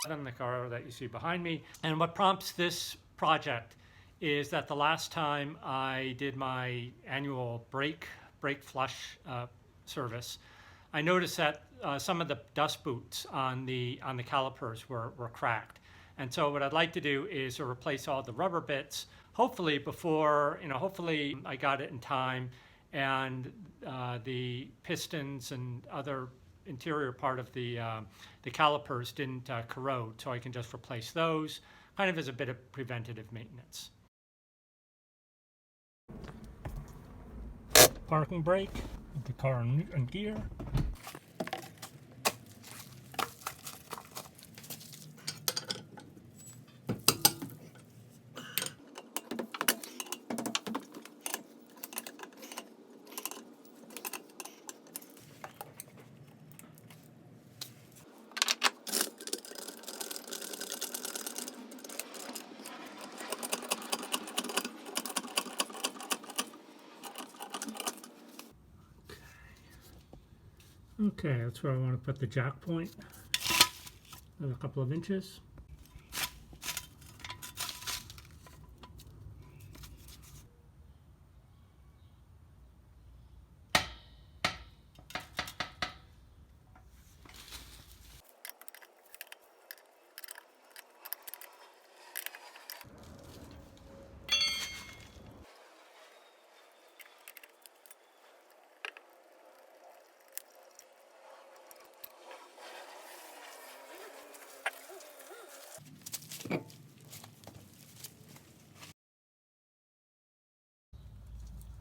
in the car that you see behind me. And what prompts this project is that the last time I did my annual brake flush service, I noticed that some of the dust boots on the calipers were cracked. And so what I'd like to do is replace all the rubber bits, hopefully before, hopefully I got it in time, and the pistons and other interior part of the calipers didn't corrode, so I can just replace those, kind of as a bit of preventative maintenance. Parking brake, put the car in gear. Okay, that's where I want to put the jack point, a couple of inches.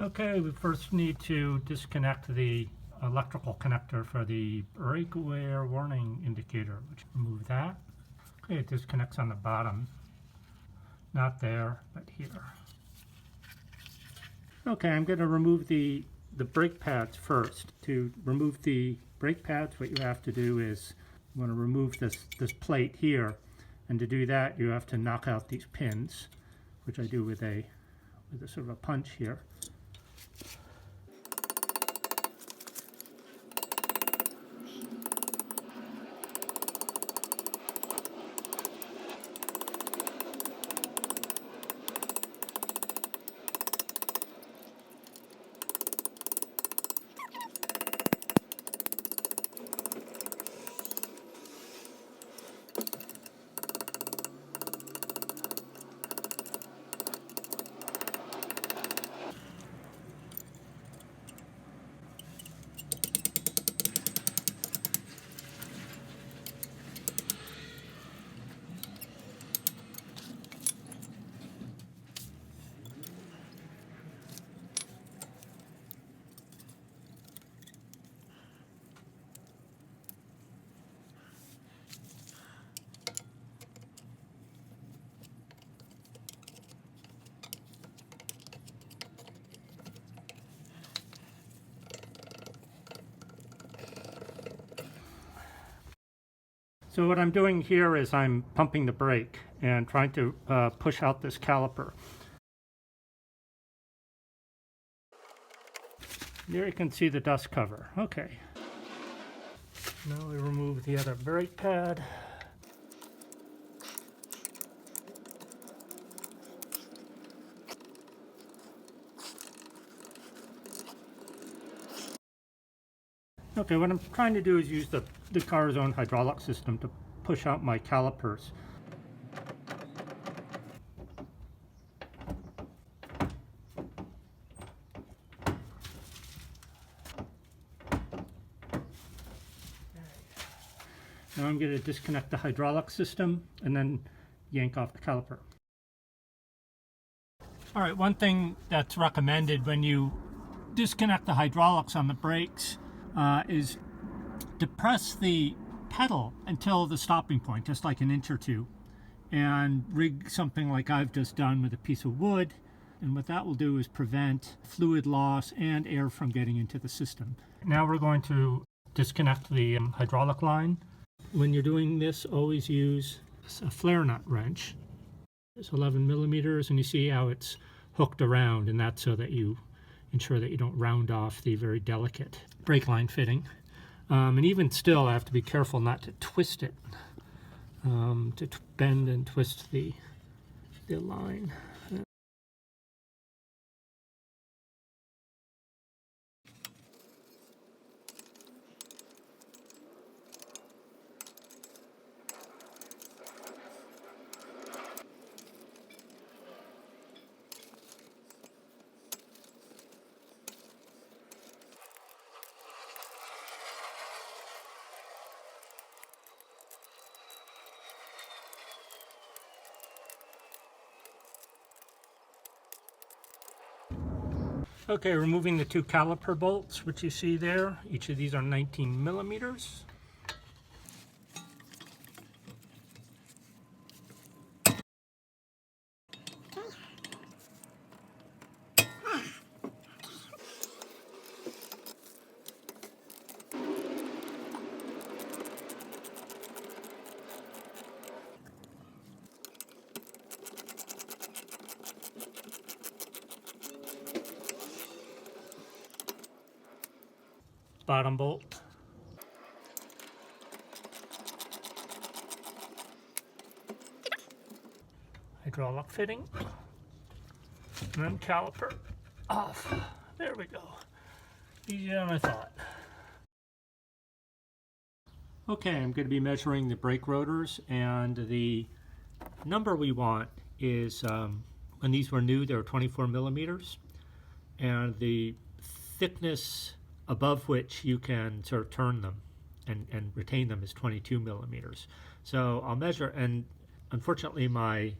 Okay, we first need to disconnect the electrical connector for the brake wear warning indicator. Remove that. Okay, it disconnects on the bottom. Not there, but here. Okay, I'm going to remove the brake pads first. To remove the brake pads, what you have to do is you want to remove this plate here. And to do that, you have to knock out these pins, which I do with a sort of a punch here. So what I'm doing here is I'm pumping the brake and trying to push out this caliper. There you can see the dust cover. Okay. Now we remove the other brake pad. Okay, what I'm trying to do is use the car's own hydraulic system to push out my calipers. Now I'm going to disconnect the hydraulic system and then yank off the caliper. All right, one thing that's recommended when you disconnect the hydraulics on the brakes is depress the pedal until the stopping point, just like an inch or two, and rig something like I've just done with a piece of wood. And what that will do is prevent fluid loss and air from getting into the system. Now we're going to disconnect the hydraulic line. When you're doing this, always use a flare nut wrench. It's 11 millimeters, and you see how it's hooked around, and that's so that you ensure that you don't round off the very delicate brake line fitting. And even still, I have to be careful not to twist it. to bend and twist the line. Okay, removing the two caliper bolts, which you see there. Each of these are 19 millimeters. Bottom bolt. Hydraulic fitting. And then caliper off. There we go. Easier than I thought. Okay, I'm going to be measuring the brake rotors, and the number we want is, when these were new, they were 24 millimeters, and the thickness above which you can sort of turn them and retain them is 22 millimeters. So I'll measure, and unfortunately my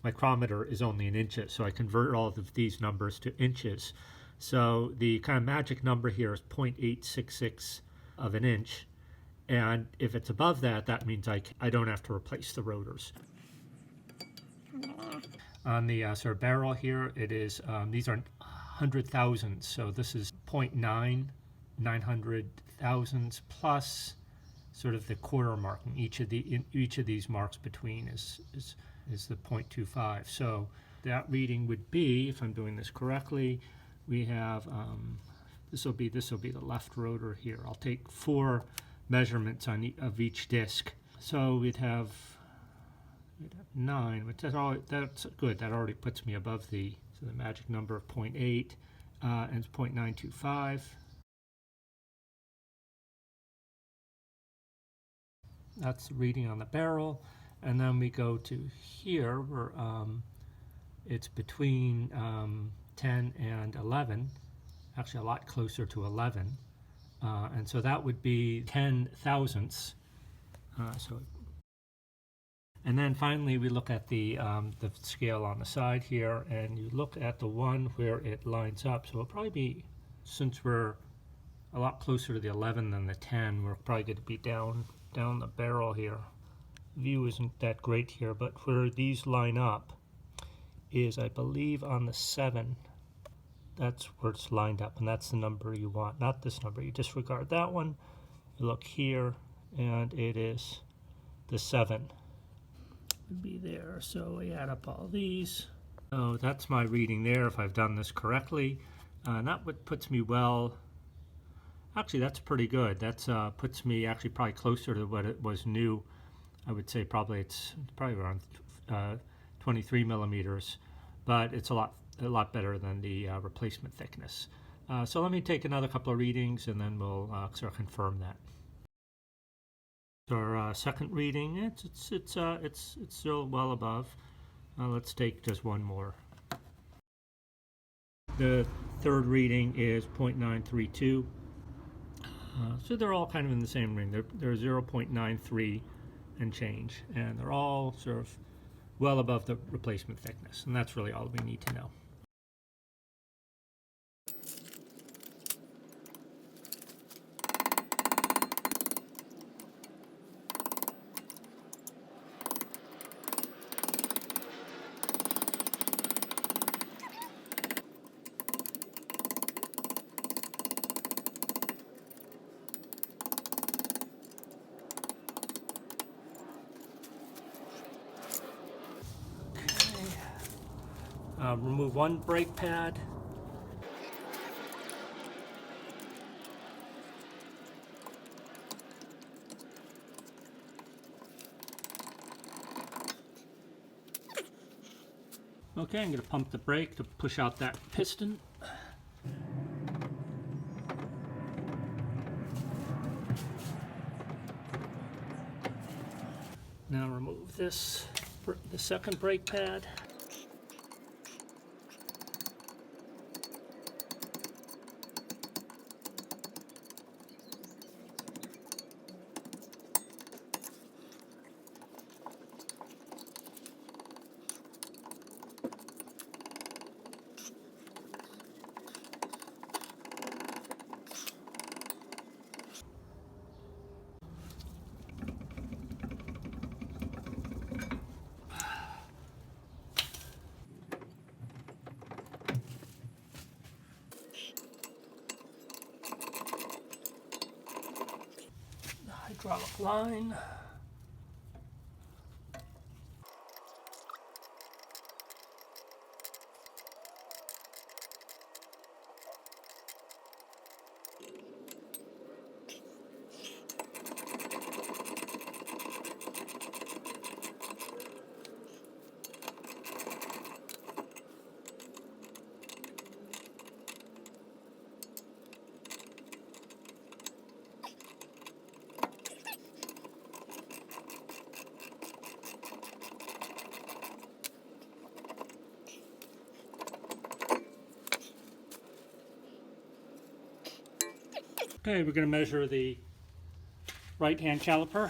micrometer is only in inches, so I convert all of these numbers to inches. So the kind of magic number here is 0.866 of an inch, and if it's above that, that means I don't have to replace the rotors. On the sort of barrel here, it is, these are 100 thousandths, so this is 0.9, 900 thousandths plus sort of the quarter marking. Each of these marks between is the 0.25. So that reading would be, if I'm doing this correctly, we have this will be the left rotor here. I'll take 4 measurements on of each disc. So we'd have 9, which that's good. That already puts me above the magic number of 0.8, and it's 0.925. That's the reading on the barrel. And then we go to here where it's between 10 and 11, actually a lot closer to 11. And so that would be 10 thousandths. And then finally we look at the scale on the side here, and you look at the one where it lines up. So it'll probably be, since we're a lot closer to the 11 than the 10, we're probably going to be down the barrel here. View isn't that great here, but where these line up is, I believe, on the 7. That's where it's lined up, and that's the number you want, not this number. You disregard that one. You look here, and it is the 7. Would be there. So we add up all these. So that's my reading there, if I've done this correctly. And that puts me well. Actually, that's pretty good. That's puts me actually probably closer to what it was new. I would say it's probably around 23 millimeters, but it's a lot better than the replacement thickness. So let me take another couple of readings, and then we'll sort of confirm that. So our second reading, it's still well above. Let's take just one more. The third reading is 0.932. So they're all kind of in the same range. They're 0.93 and change, and they're all sort of well above the replacement thickness, and that's really all we need to know. Remove one brake pad. Okay, I'm going to pump the brake to push out that piston. Now remove this, the second brake pad. Hydraulic line. Okay, we're going to measure the right-hand caliper.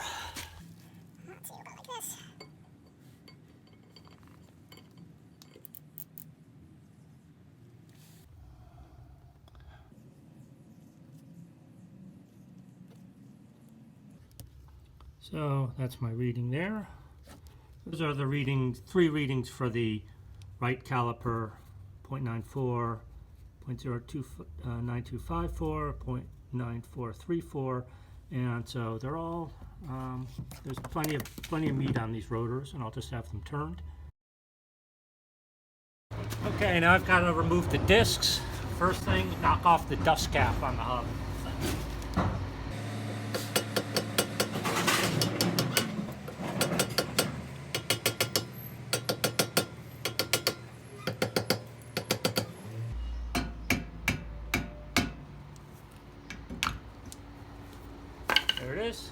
So that's my reading there. Those are the readings, 3 readings for the right caliper: 0.94, 0.029254, 0.9434, and so they're all. There's plenty of meat on these rotors, and I'll just have them turned. Okay, now I've got to remove the discs. First thing, knock off the dust cap on the hub. There it is.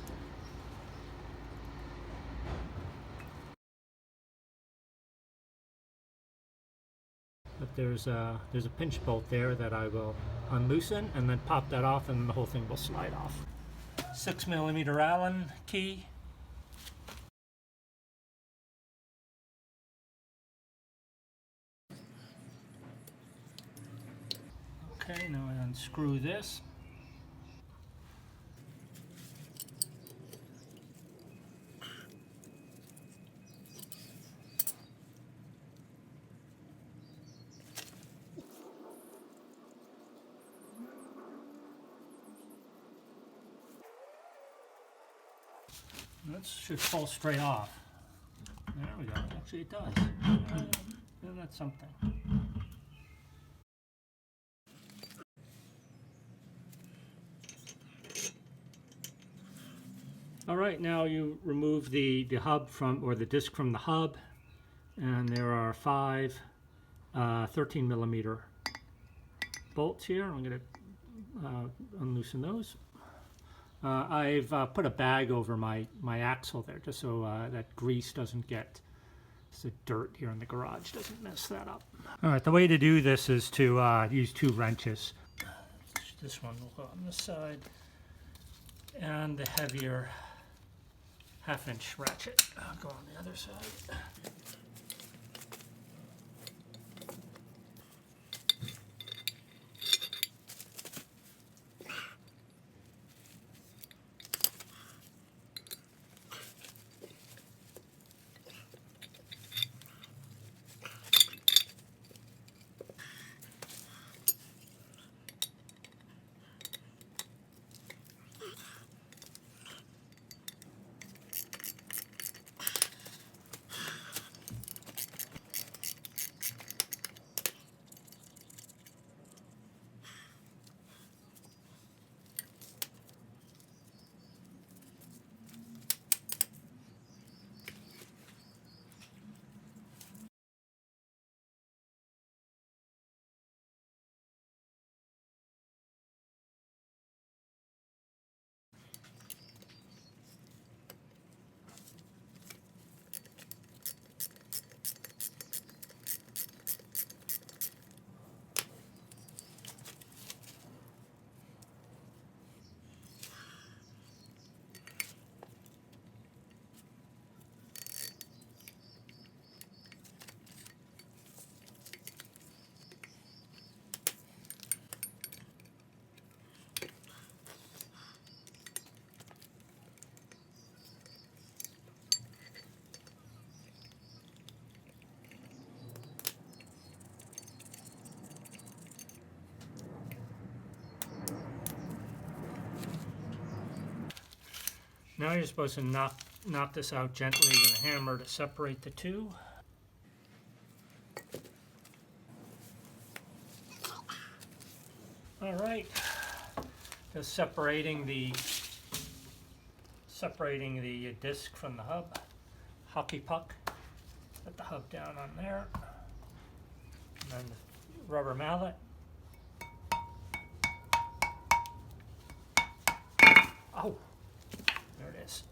But there's a pinch bolt there that I will unloosen and then pop that off, and the whole thing will slide off. 6mm Allen key. Okay, now I unscrew this. That should fall straight off. There we go. Actually, it does. That's something. All right, now you remove the hub from, or the disc from the hub, and there are 5 13mm bolts here. I'm going to unloosen those. I've put a bag over my axle there, just so that grease doesn't get, the dirt here in the garage doesn't mess that up. All right, the way to do this is to use 2 wrenches. This one will go on this side, and the heavier 1/2-inch ratchet will go on the other side. now you're supposed to knock this out gently with a hammer to separate the two. All right, just separating the disc from the hub. Hockey puck. Put the hub down on there. And then the rubber mallet. Oh, there it is.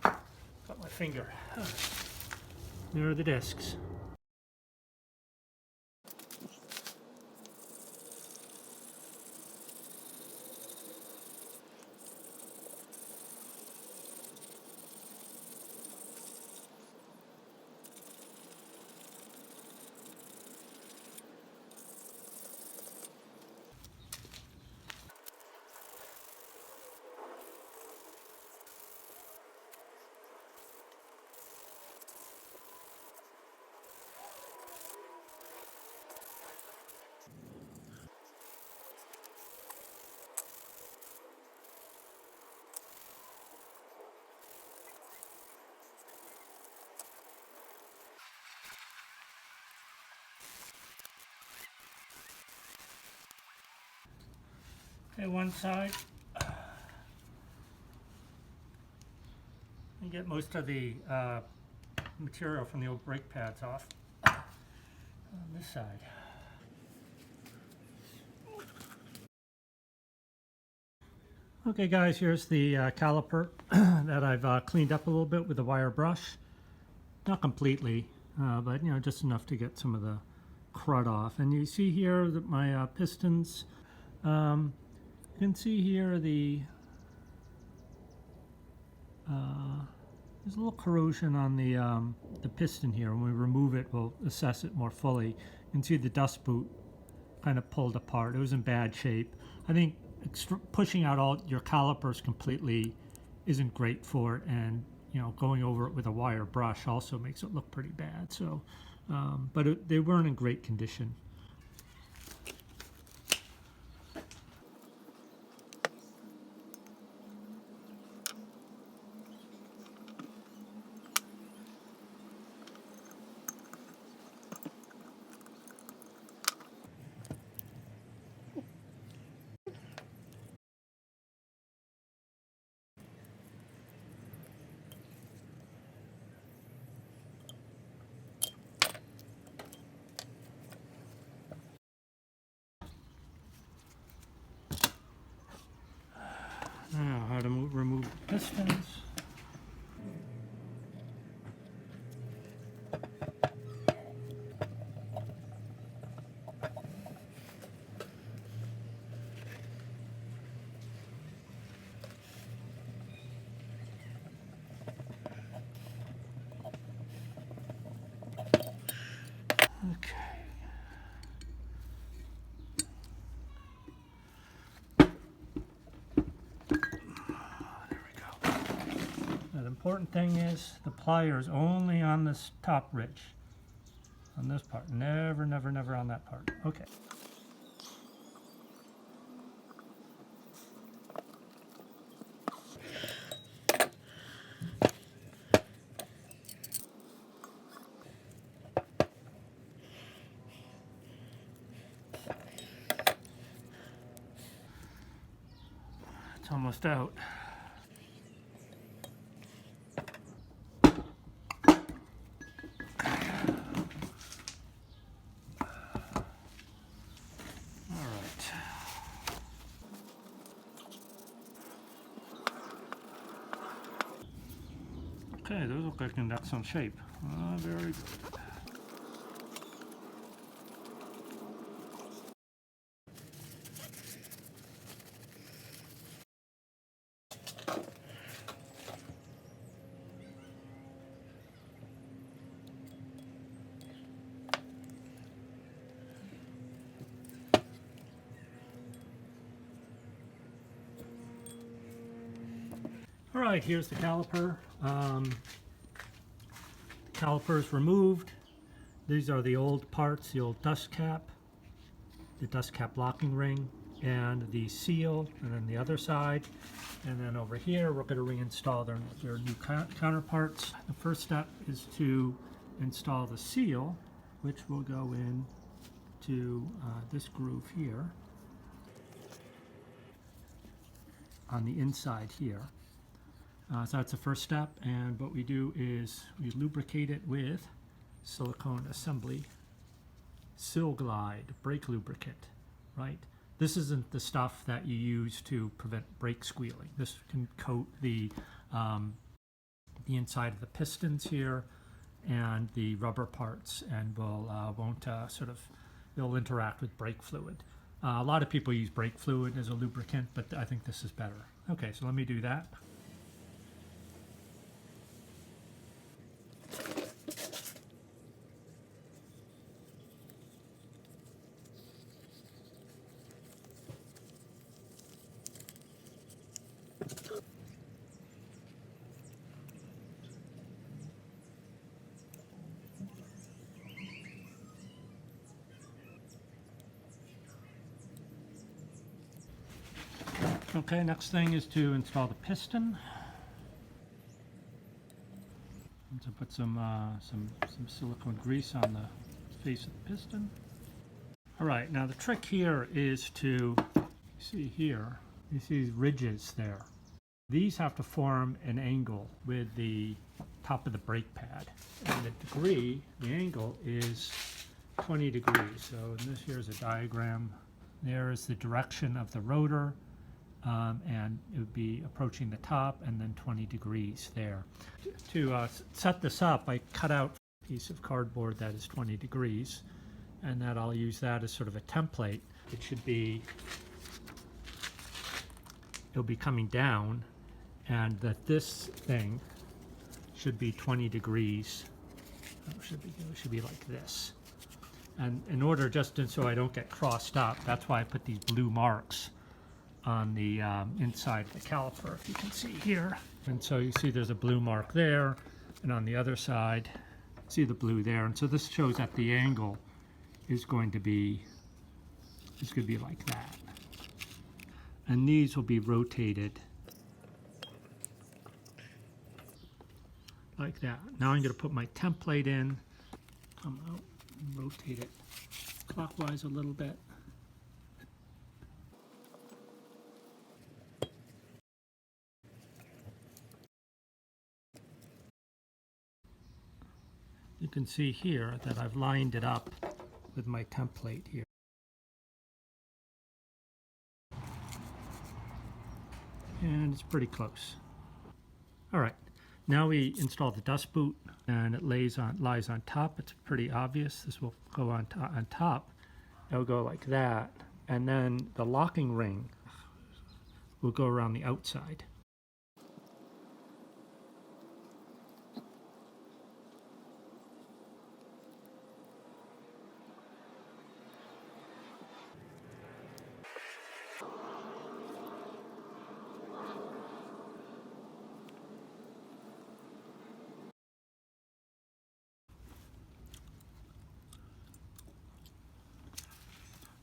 Got my finger. There are the discs. Okay, one side. You get most of the material from the old brake pads off. On this side. Okay guys, here's the caliper that I've cleaned up a little bit with a wire brush. Not completely, but you know, just enough to get some of the crud off. And you see here that my pistons, you can see here there's a little corrosion on the piston here. When we remove it, we'll assess it more fully. You can see the dust boot kind of pulled apart. It was in bad shape. I think pushing out all your calipers completely isn't great for it, and you know, going over it with a wire brush also makes it look pretty bad. So, but they weren't in great condition. Now, how to remove the pistons. Okay. The important thing is the pliers only on this top ridge, on this part, never on that part. Okay. It's almost out. Okay, those look like in excellent shape. Very good. All right, here's the caliper. Calipers removed. These are the old parts, the old dust cap, the dust cap locking ring, and the seal, and then the other side. And then over here, we're going to reinstall their new counterparts. The first step is to install the seal, which will go in to this groove here on the inside here. So that's the first step, and what we do is we lubricate it with silicone assembly Sil Glide brake lubricant, right? This isn't the stuff that you use to prevent brake squealing. This can coat the inside of the pistons here and the rubber parts, and won't it'll interact with brake fluid. A lot of people use brake fluid as a lubricant, but I think this is better. Okay, so let me do that. Okay, next thing is to install the piston. And to put some silicone grease on the face of the piston. All right, now the trick here is to see here. You see these ridges there. These have to form an angle with the top of the brake pad, and the angle is 20 degrees. So this here is a diagram. There is the direction of the rotor. And it would be approaching the top and then 20 degrees there. To set this up, I cut out a piece of cardboard that is 20 degrees, and that I'll use that as sort of a template. It'll be coming down, and that this thing should be 20 degrees. It should be like this. And in order so I don't get crossed up, that's why I put these blue marks on the inside of the caliper, if you can see here. And so you see there's a blue mark there, and on the other side, see the blue there. And so this shows that the angle is going to be like that. And these will be rotated like that. Now I'm going to put my template in, come out and rotate it clockwise a little bit. You can see here that I've lined it up with my template here. And it's pretty close. All right, now we install the dust boot, and it lies on top. It's pretty obvious. This will go on top. It'll go like that, and then the locking ring will go around the outside.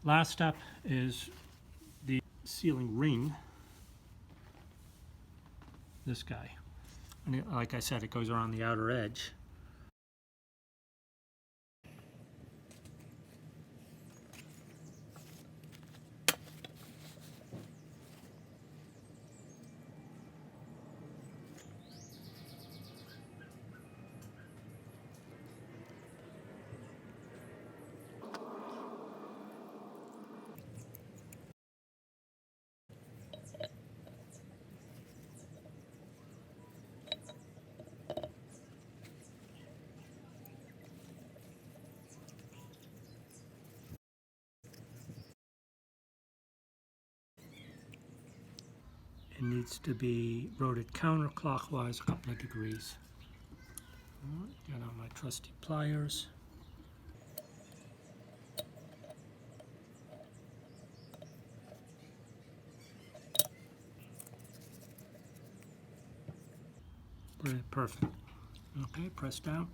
Last step is the sealing ring, this guy. And like I said, it goes around the outer edge. It needs to be rotated counterclockwise a couple of degrees. Get out my trusty pliers. Perfect. Okay, press down.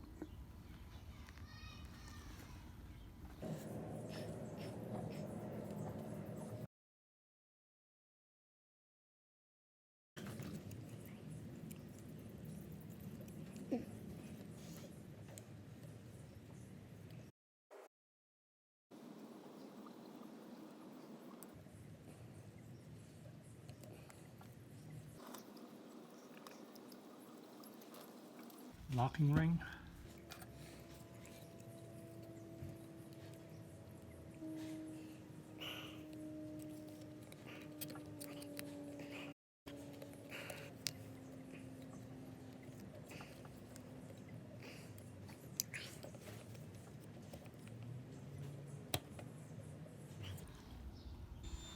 locking ring.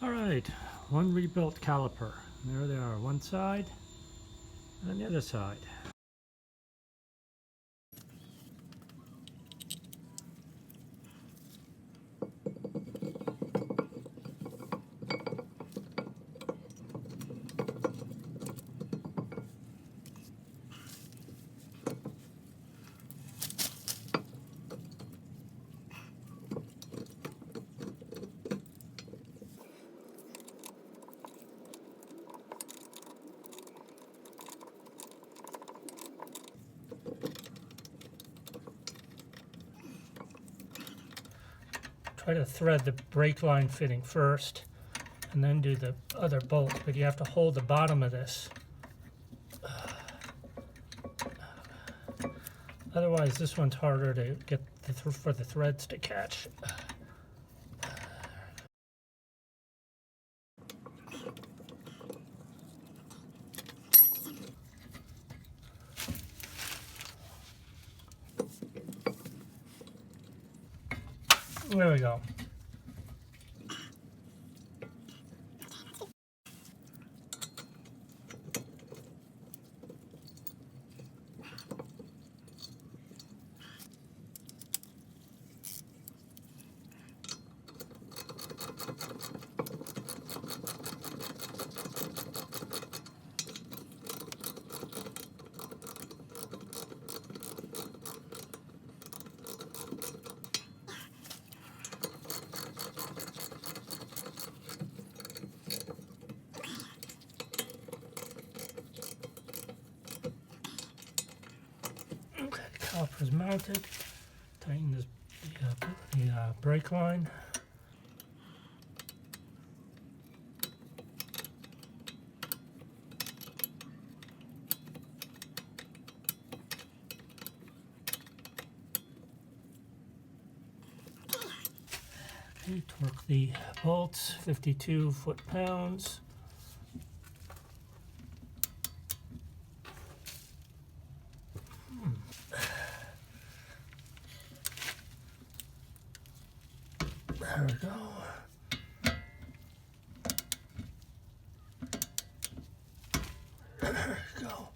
All right, one rebuilt caliper. There they are, one side and the other side. Try to thread the brake line fitting first and then do the other bolt, but you have to hold the bottom of this. Otherwise this one's harder to get for the threads to catch. There we go. Okay, the caliper is mounted. Tighten this, the brake line. Okay, torque the bolts, 52 foot-pounds. There we go. There we go.